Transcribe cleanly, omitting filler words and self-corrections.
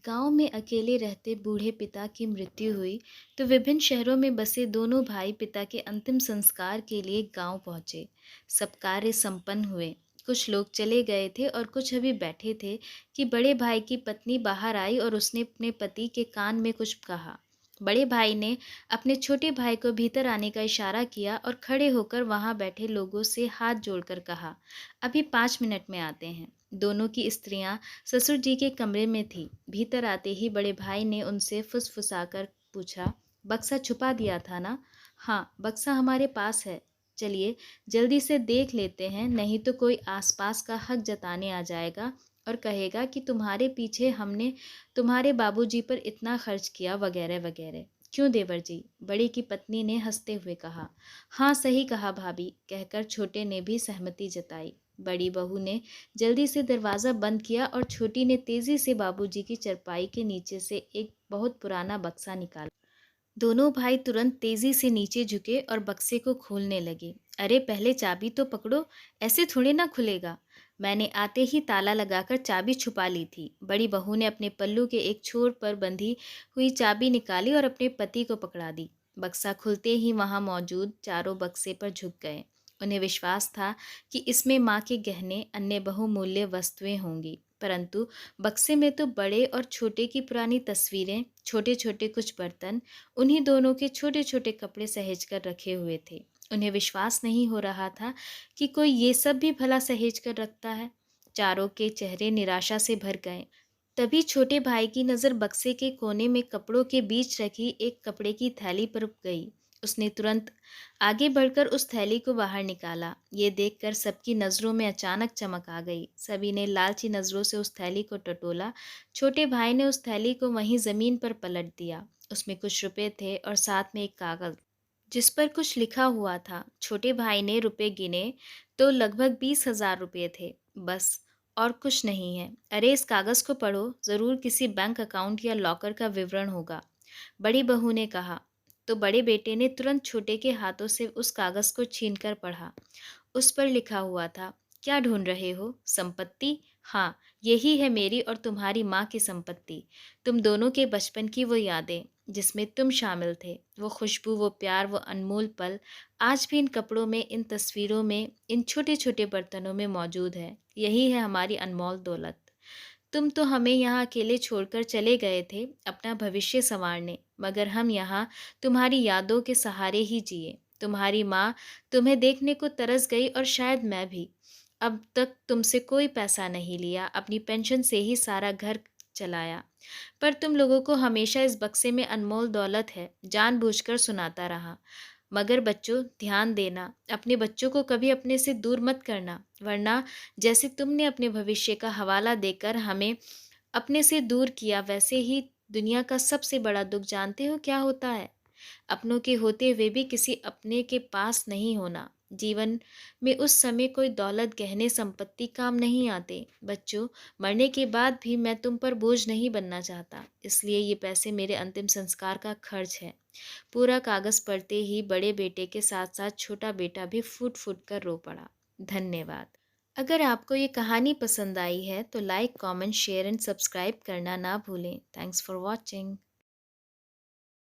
गांव में अकेले रहते बूढ़े पिता की मृत्यु हुई तो विभिन्न शहरों में बसे दोनों भाई पिता के अंतिम संस्कार के लिए गांव पहुंचे। सब कार्य संपन्न हुए। कुछ लोग चले गए थे और कुछ अभी बैठे थे कि बड़े भाई की पत्नी बाहर आई और उसने अपने पति के कान में कुछ कहा। बड़े भाई ने अपने छोटे भाई को भीतर आने का इशारा किया और खड़े होकर वहां बैठे लोगों से हाथ जोड़कर कहा, अभी 5 मिनट में आते हैं। दोनों की स्त्रियां ससुर जी के कमरे में थी। भीतर आते ही बड़े भाई ने उनसे फुसफुसाकर पूछा, बक्सा छुपा दिया था ना? हाँ, बक्सा हमारे पास है। चलिए जल्दी से देख लेते हैं, नहीं तो कोई आसपास का हक जताने आ जाएगा और कहेगा कि तुम्हारे पीछे हमने तुम्हारे बाबूजी पर इतना खर्च किया वगैरह वगैरह। क्यों देवर जी? बड़ी की पत्नी ने हंसते हुए कहा। हाँ सही कहा भाभी, कहकर छोटे ने भी सहमति जताई। बड़ी बहू ने जल्दी से दरवाज़ा बंद किया और छोटी ने तेजी से बाबूजी की चारपाई के नीचे से एक बहुत पुराना बक्सा निकाला। दोनों भाई तुरंत तेजी से नीचे झुके और बक्से को खोलने लगे। अरे पहले चाबी तो पकड़ो, ऐसे थोड़े ना खुलेगा। मैंने आते ही ताला लगाकर चाबी छुपा ली थी। बड़ी बहू ने अपने पल्लू के एक छोर पर बंधी हुई चाबी निकाली और अपने पति को पकड़ा दी। बक्सा खुलते ही वहां मौजूद चारों बक्से पर झुक गए। उन्हें विश्वास था कि इसमें माँ के गहने अन्य बहुमूल्य वस्तुएं होंगी, परंतु बक्से में तो बड़े और छोटे की पुरानी तस्वीरें, छोटे छोटे कुछ बर्तन, उन्हीं दोनों के छोटे छोटे कपड़े सहेज कर रखे हुए थे। उन्हें विश्वास नहीं हो रहा था कि कोई ये सब भी भला सहेज कर रखता है। चारों के चेहरे निराशा से भर गए। तभी छोटे भाई की नज़र बक्से के कोने में कपड़ों के बीच रखी एक कपड़े की थैली पर गई। उसने तुरंत आगे बढ़कर उस थैली को बाहर निकाला। ये देखकर सबकी नज़रों में अचानक चमक आ गई। सभी ने लालची नज़रों से उस थैली को टटोला। छोटे भाई ने उस थैली को वहीं ज़मीन पर पलट दिया। उसमें कुछ रुपए थे और साथ में एक कागज़ जिस पर कुछ लिखा हुआ था। छोटे भाई ने रुपए गिने तो लगभग 20,000 रुपये थे। बस और कुछ नहीं है। अरे इस कागज़ को पढ़ो, ज़रूर किसी बैंक अकाउंट या लॉकर का विवरण होगा, बड़ी बहू ने कहा। तो बड़े बेटे ने तुरंत छोटे के हाथों से उस कागज़ को छीनकर पढ़ा। उस पर लिखा हुआ था, क्या ढूंढ रहे हो? संपत्ति? हाँ, यही है मेरी और तुम्हारी माँ की संपत्ति। तुम दोनों के बचपन की वो यादें जिसमें तुम शामिल थे, वो खुशबू, वो प्यार, वो अनमोल पल आज भी इन कपड़ों में, इन तस्वीरों में, इन छोटे छोटे बर्तनों में मौजूद है। यही है हमारी अनमोल दौलत। तुम तो हमें यहाँ अकेले छोड़कर चले गए थे अपना भविष्य संवारने, मगर हम यहाँ तुम्हारी यादों के सहारे ही जिए। तुम्हारी माँ तुम्हें देखने को तरस गई और शायद मैं भी। अब तक तुमसे कोई पैसा नहीं लिया, अपनी पेंशन से ही सारा घर चलाया, पर तुम लोगों को हमेशा इस बक्से में अनमोल दौलत है जानबूझकर सुनाता रहा। मगर बच्चों ध्यान देना, अपने बच्चों को कभी अपने से दूर मत करना, वरना जैसे तुमने अपने भविष्य का हवाला देकर हमें अपने से दूर किया, वैसे ही दुनिया का सबसे बड़ा दुख जानते हो क्या होता है? अपनों के होते हुए भी किसी अपने के पास नहीं होना। जीवन में उस समय कोई दौलत, गहने, संपत्ति काम नहीं आते। बच्चों, मरने के बाद भी मैं तुम पर बोझ नहीं बनना चाहता, इसलिए ये पैसे मेरे अंतिम संस्कार का खर्च है। पूरा कागज पढ़ते ही बड़े बेटे के साथ साथ छोटा बेटा भी फूट फूट कर रो पड़ा। धन्यवाद। अगर आपको ये कहानी पसंद आई है तो like, comment, share and subscribe करना ना भूलें। Thanks for watching.